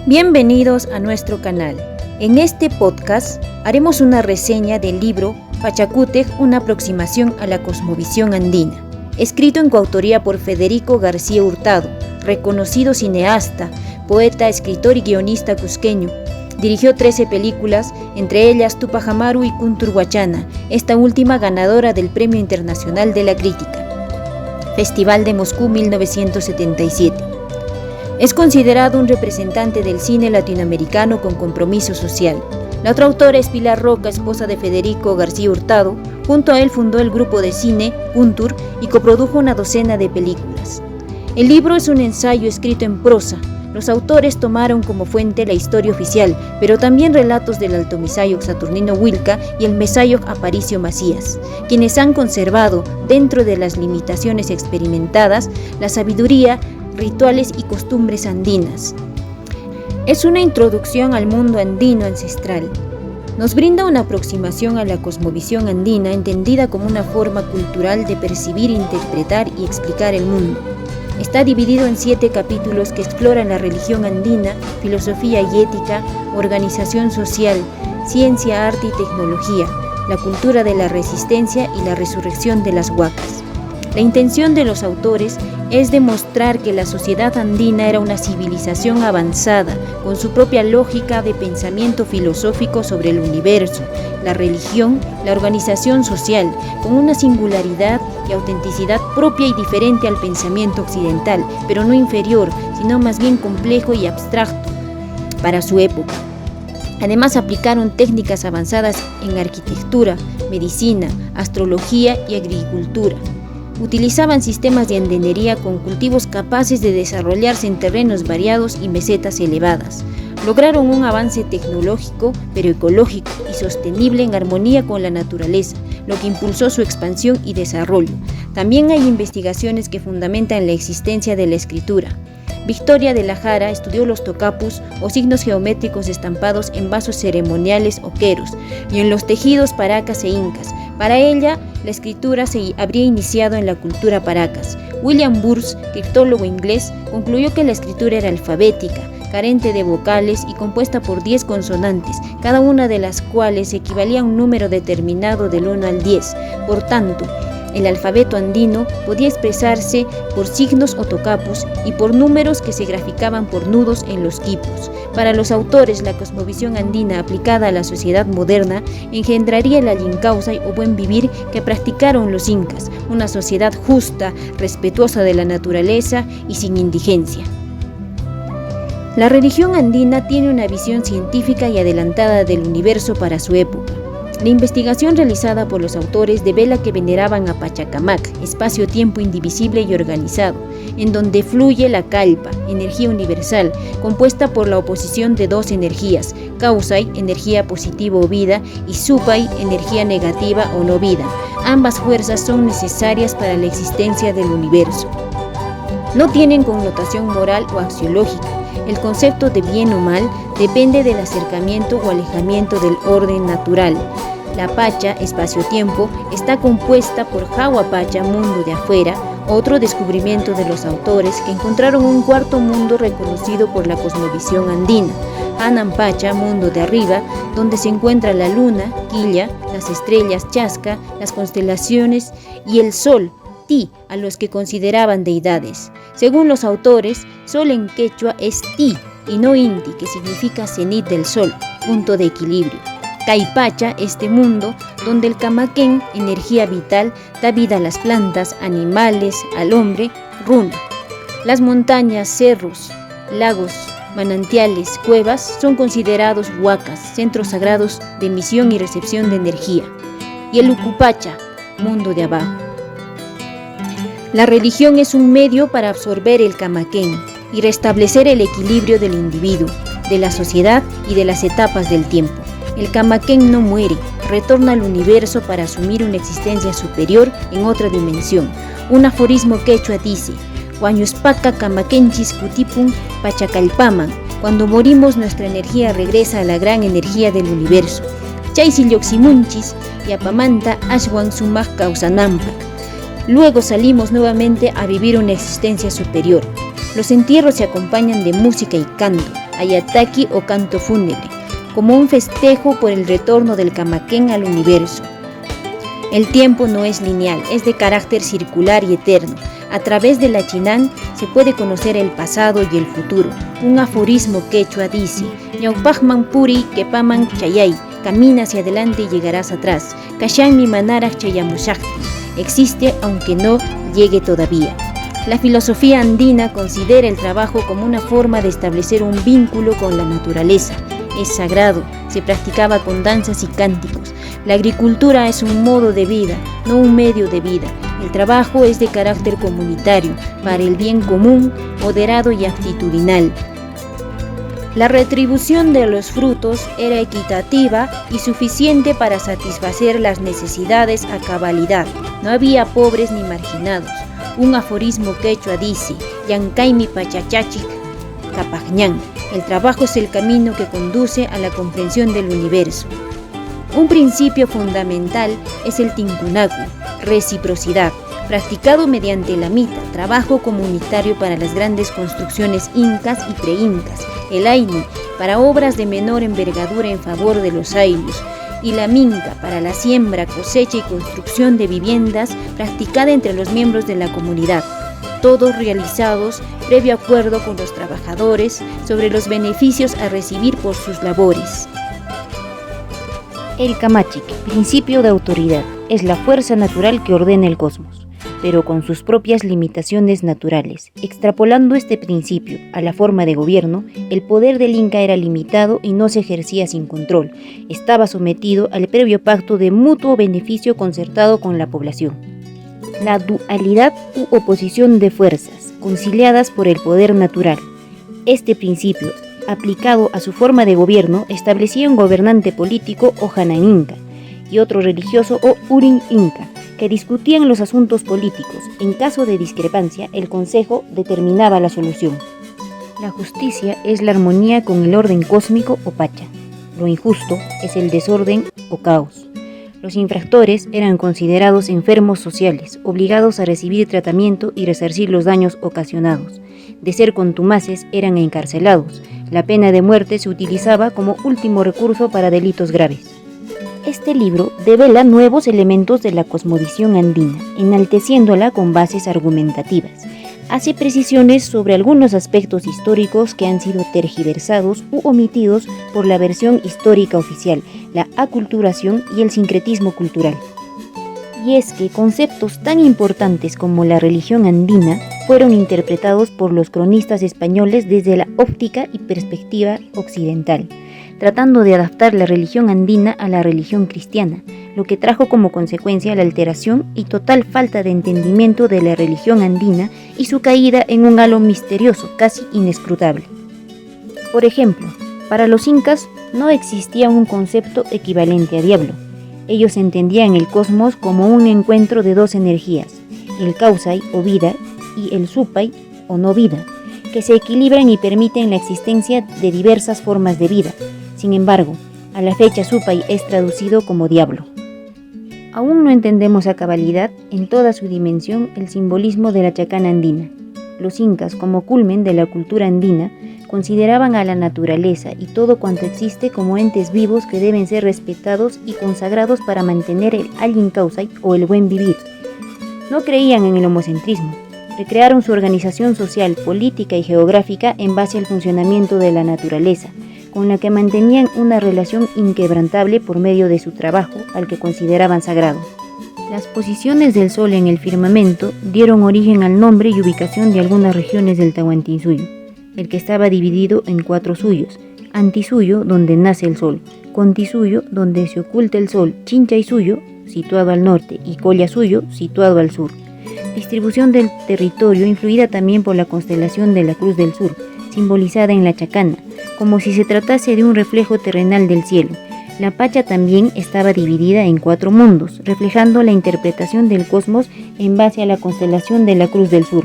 Bienvenidos a nuestro canal. En este podcast haremos una reseña del libro Pachacútec, una aproximación a la cosmovisión andina, escrito en coautoría por Federico García Hurtado, reconocido cineasta, poeta, escritor y guionista cusqueño. Dirigió 13 películas, entre ellas Tupac Amaru y Kuntur Wachana, esta última ganadora del Premio Internacional de la Crítica. Festival de Moscú 1977. Es considerado un representante del cine latinoamericano con compromiso social. La otra autora es Pilar Roca, esposa de Federico García Hurtado. Junto a él fundó el grupo de cine Kuntur y coprodujo una docena de películas. El libro es un ensayo escrito en prosa. Los autores tomaron como fuente la historia oficial, pero también relatos del Alto Misayoc Saturnino Huilca y el Mesayoc Aparicio Macías, quienes han conservado, dentro de las limitaciones experimentadas, la sabiduría, rituales y costumbres andinas. Es una introducción al mundo andino ancestral. Nos brinda una aproximación a la cosmovisión andina entendida como una forma cultural de percibir, interpretar y explicar el mundo. Está dividido en 7 capítulos que exploran la religión andina, filosofía y ética, organización social, ciencia, arte y tecnología, la cultura de la resistencia y la resurrección de las huacas. La intención de los autores es demostrar que la sociedad andina era una civilización avanzada, con su propia lógica de pensamiento filosófico sobre el universo, la religión, la organización social, con una singularidad y autenticidad propia y diferente al pensamiento occidental, pero no inferior, sino más bien complejo y abstracto para su época. Además, aplicaron técnicas avanzadas en arquitectura, medicina, astrología y agricultura. Utilizaban sistemas de andenería con cultivos capaces de desarrollarse en terrenos variados y mesetas elevadas. Lograron un avance tecnológico, pero ecológico y sostenible en armonía con la naturaleza, lo que impulsó su expansión y desarrollo. También hay investigaciones que fundamentan la existencia de la escritura. Victoria de la Jara estudió los tocapus o signos geométricos estampados en vasos ceremoniales o queros y en los tejidos paracas e incas. Para ella, la escritura se habría iniciado en la cultura paracas. William Burroughs, criptólogo inglés, concluyó que la escritura era alfabética, carente de vocales y compuesta por 10 consonantes, cada una de las cuales equivalía a un número determinado del 1 al 10. Por tanto, el alfabeto andino podía expresarse por signos o tocapus y por números que se graficaban por nudos en los quipus. Para los autores, la cosmovisión andina aplicada a la sociedad moderna engendraría el allincausay o buen vivir que practicaron los incas, una sociedad justa, respetuosa de la naturaleza y sin indigencia. La religión andina tiene una visión científica y adelantada del universo para su época. La investigación realizada por los autores devela que veneraban a Pachacamac, espacio-tiempo indivisible y organizado, en donde fluye la Kalpa, energía universal, compuesta por la oposición de 2 energías, Kausay, energía positiva o vida, y Supay, energía negativa o no vida. Ambas fuerzas son necesarias para la existencia del universo. No tienen connotación moral o axiológica. El concepto de bien o mal depende del acercamiento o alejamiento del orden natural. La Pacha, espacio-tiempo, está compuesta por Jahuapacha, mundo de afuera, otro descubrimiento de los autores que encontraron un cuarto mundo reconocido por la cosmovisión andina, Anampacha, mundo de arriba, donde se encuentra la luna, Quilla, las estrellas, Chasca, las constelaciones y el sol, Ti, a los que consideraban deidades. Según los autores, sol en quechua es Ti y no Inti, que significa cenit del sol, punto de equilibrio. Caipacha, este mundo, donde el camaquén, energía vital, da vida a las plantas, animales, al hombre, runa. Las montañas, cerros, lagos, manantiales, cuevas son considerados huacas, centros sagrados de emisión y recepción de energía. Y el Ucupacha, mundo de abajo. La religión es un medio para absorber el camaquén y restablecer el equilibrio del individuo, de la sociedad y de las etapas del tiempo. El camaquén no muere, retorna al universo para asumir una existencia superior en otra dimensión. Un aforismo quechua dice: Huañuspaca camaquenchis cutipun pachacalpaman, Cuando morimos, nuestra energía regresa a la gran energía del universo. Chaysi lluqsimunchis, yapamanta ashwan sumaq kawsananpaq. Luego salimos nuevamente a vivir una existencia superior. Los entierros se acompañan de música y canto, ayataki o canto fúnebre, como un festejo por el retorno del Camaquén al universo. El tiempo no es lineal, es de carácter circular y eterno. A través de la chinán se puede conocer el pasado y el futuro. Un aforismo quechua dice: "Ñawpaqman puri kepaman chayay", camina hacia adelante y llegarás atrás. Kashanmi manaraj chayamushaqti, existe aunque no llegue todavía. La filosofía andina considera el trabajo como una forma de establecer un vínculo con la naturaleza. Es sagrado, se practicaba con danzas y cánticos. La agricultura es un modo de vida, no un medio de vida. El trabajo es de carácter comunitario, para el bien común, moderado y actitudinal. La retribución de los frutos era equitativa y suficiente para satisfacer las necesidades a cabalidad. No había pobres ni marginados. Un aforismo quechua dice: "Yankaimi pachachachik kapajñán". El trabajo es el camino que conduce a la comprensión del universo. Un principio fundamental es el tincunacu, reciprocidad, practicado mediante la mita, trabajo comunitario para las grandes construcciones incas y preincas, el ainu, para obras de menor envergadura en favor de los ayllus, y la minca, para la siembra, cosecha y construcción de viviendas practicada entre los miembros de la comunidad, todos realizados previo acuerdo con los trabajadores sobre los beneficios a recibir por sus labores. El Kamachic, principio de autoridad, es la fuerza natural que ordena el cosmos, pero con sus propias limitaciones naturales. Extrapolando este principio a la forma de gobierno, el poder del Inca era limitado y no se ejercía sin control. Estaba sometido al previo pacto de mutuo beneficio concertado con la población. La dualidad u oposición de fuerzas, conciliadas por el poder natural. Este principio, aplicado a su forma de gobierno, establecía un gobernante político o Hanan Inca y otro religioso o Urin Inca, que discutían los asuntos políticos. En caso de discrepancia, el consejo determinaba la solución. La justicia es la armonía con el orden cósmico o pacha. Lo injusto es el desorden o caos. Los infractores eran considerados enfermos sociales, obligados a recibir tratamiento y resarcir los daños ocasionados. De ser contumaces, eran encarcelados. La pena de muerte se utilizaba como último recurso para delitos graves. Este libro devela nuevos elementos de la cosmovisión andina, enalteciéndola con bases argumentativas. Hace precisiones sobre algunos aspectos históricos que han sido tergiversados u omitidos por la versión histórica oficial, la aculturación y el sincretismo cultural. Y es que conceptos tan importantes como la religión andina fueron interpretados por los cronistas españoles desde la óptica y perspectiva occidental, tratando de adaptar la religión andina a la religión cristiana, lo que trajo como consecuencia la alteración y total falta de entendimiento de la religión andina y su caída en un halo misterioso, casi inescrutable. Por ejemplo, para los incas no existía un concepto equivalente a diablo. Ellos entendían el cosmos como un encuentro de dos energías, el causai o vida y el supai o no vida, que se equilibran y permiten la existencia de diversas formas de vida. Sin embargo, a la fecha supai es traducido como diablo. Aún no entendemos a cabalidad, en toda su dimensión, el simbolismo de la chacana andina. Los incas, como culmen de la cultura andina, consideraban a la naturaleza y todo cuanto existe como entes vivos que deben ser respetados y consagrados para mantener el Allin Causai o el buen vivir. No creían en el homocentrismo. Recrearon su organización social, política y geográfica en base al funcionamiento de la naturaleza, con la que mantenían una relación inquebrantable por medio de su trabajo, al que consideraban sagrado. Las posiciones del sol en el firmamento dieron origen al nombre y ubicación de algunas regiones del Tahuantinsuyo, el que estaba dividido en 4 suyos: Antisuyo, donde nace el sol; Contisuyo, donde se oculta el sol; Chinchaysuyo, situado al norte; y Collasuyo, situado al sur. Distribución del territorio influida también por la constelación de la Cruz del Sur, simbolizada en la chacana, como si se tratase de un reflejo terrenal del cielo. La pacha también estaba dividida en 4 mundos, reflejando la interpretación del cosmos en base a la constelación de la Cruz del Sur.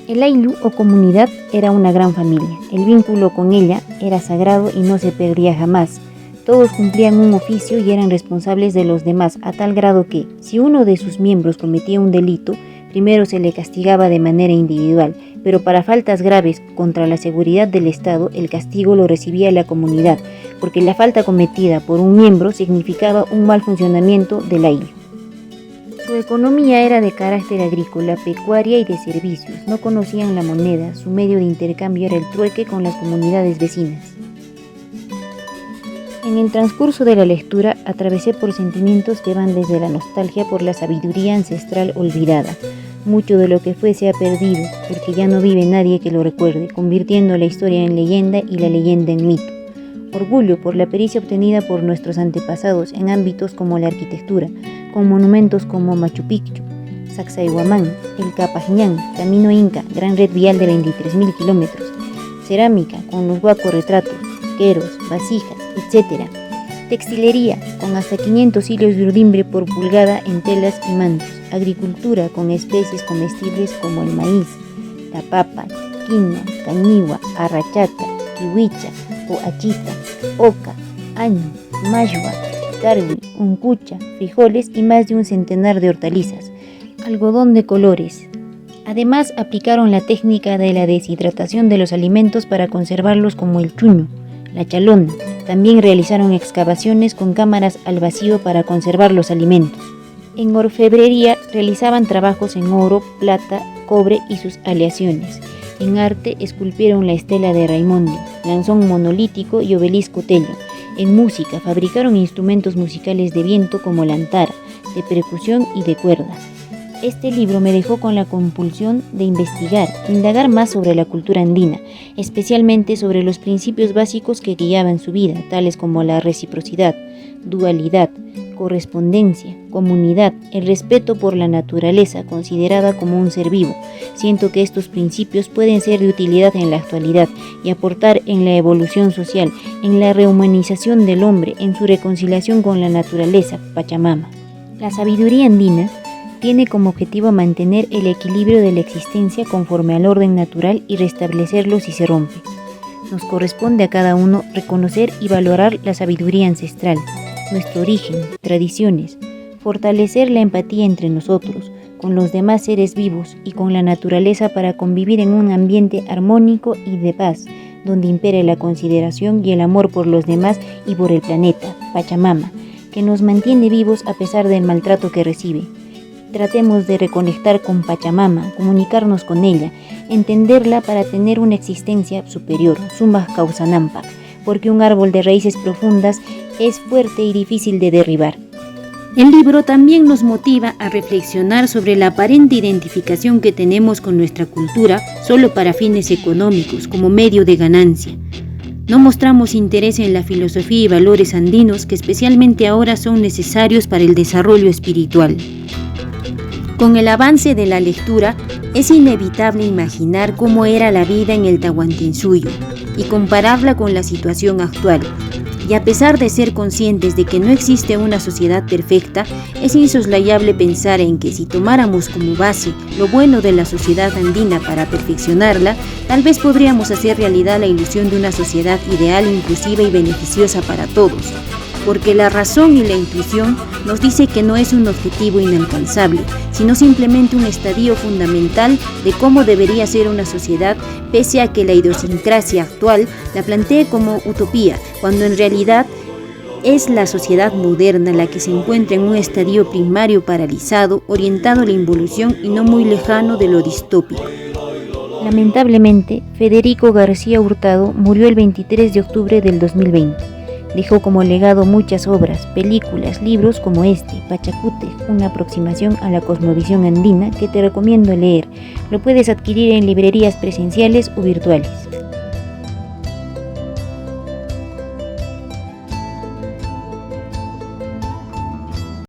El Ayllu o comunidad era una gran familia. El vínculo con ella era sagrado y no se perdía jamás. Todos cumplían un oficio y eran responsables de los demás, a tal grado que, si uno de sus miembros cometía un delito, primero se le castigaba de manera individual, pero para faltas graves contra la seguridad del Estado, el castigo lo recibía la comunidad, porque la falta cometida por un miembro significaba un mal funcionamiento del Ayllu. Su economía era de carácter agrícola, pecuaria y de servicios. No conocían la moneda, su medio de intercambio era el trueque con las comunidades vecinas. En el transcurso de la lectura atravesé por sentimientos que van desde la nostalgia por la sabiduría ancestral olvidada. Mucho de lo que fue se ha perdido, porque ya no vive nadie que lo recuerde, convirtiendo la historia en leyenda y la leyenda en mito. Orgullo por la pericia obtenida por nuestros antepasados en ámbitos como la arquitectura, con monumentos como Machu Picchu, Sacsayhuamán, el Capajñán, Camino Inca, gran red vial de 23.000 kilómetros, cerámica con los huacos retratos, queros, vasijas, etc. Textilería con hasta 500 hilos de urdimbre por pulgada en telas y mantos, agricultura con especies comestibles como el maíz, la papa, quinoa, cañihua, arrachata, kiwicha, poachita, oca, año, mayua, carwi, uncucha, frijoles y más de un centenar de hortalizas, algodón de colores. Además aplicaron la técnica de la deshidratación de los alimentos para conservarlos como el chuño, la chalona. También realizaron excavaciones con cámaras al vacío para conservar los alimentos. En orfebrería realizaban trabajos en oro, plata, cobre y sus aleaciones. En arte esculpieron la estela de Raimondo, lanzón monolítico y obelisco Tello. En música fabricaron instrumentos musicales de viento como la antara, de percusión y de cuerda. Este libro me dejó con la compulsión de investigar, indagar más sobre la cultura andina, especialmente sobre los principios básicos que guiaban su vida, tales como la reciprocidad, dualidad, correspondencia, comunidad, el respeto por la naturaleza considerada como un ser vivo. Siento que estos principios pueden ser de utilidad en la actualidad y aportar en la evolución social, en la rehumanización del hombre, en su reconciliación con la naturaleza, Pachamama. La sabiduría andina tiene como objetivo mantener el equilibrio de la existencia conforme al orden natural y restablecerlo si se rompe. Nos corresponde a cada uno reconocer y valorar la sabiduría ancestral, nuestro origen, tradiciones, fortalecer la empatía entre nosotros, con los demás seres vivos y con la naturaleza para convivir en un ambiente armónico y de paz, donde impere la consideración y el amor por los demás y por el planeta, Pachamama, que nos mantiene vivos a pesar del maltrato que recibe. Tratemos de reconectar con Pachamama, comunicarnos con ella, entenderla para tener una existencia superior, Sumas Causanampa, porque un árbol de raíces profundas es fuerte y difícil de derribar. El libro también nos motiva a reflexionar sobre la aparente identificación que tenemos con nuestra cultura solo para fines económicos, como medio de ganancia. No mostramos interés en la filosofía y valores andinos que especialmente ahora son necesarios para el desarrollo espiritual. Con el avance de la lectura, es inevitable imaginar cómo era la vida en el Tahuantinsuyo y compararla con la situación actual. Y a pesar de ser conscientes de que no existe una sociedad perfecta, es insoslayable pensar en que si tomáramos como base lo bueno de la sociedad andina para perfeccionarla, tal vez podríamos hacer realidad la ilusión de una sociedad ideal, inclusiva y beneficiosa para todos. Porque la razón y la intuición nos dice que no es un objetivo inalcanzable, sino simplemente un estadio fundamental de cómo debería ser una sociedad, pese a que la idiosincrasia actual la plantee como utopía, cuando en realidad es la sociedad moderna la que se encuentra en un estadio primario paralizado, orientado a la involución y no muy lejano de lo distópico. Lamentablemente, Federico García Hurtado murió el 23 de octubre del 2020. Dejó como legado muchas obras, películas, libros como este, Pachacútec, una aproximación a la cosmovisión andina que te recomiendo leer. Lo puedes adquirir en librerías presenciales o virtuales.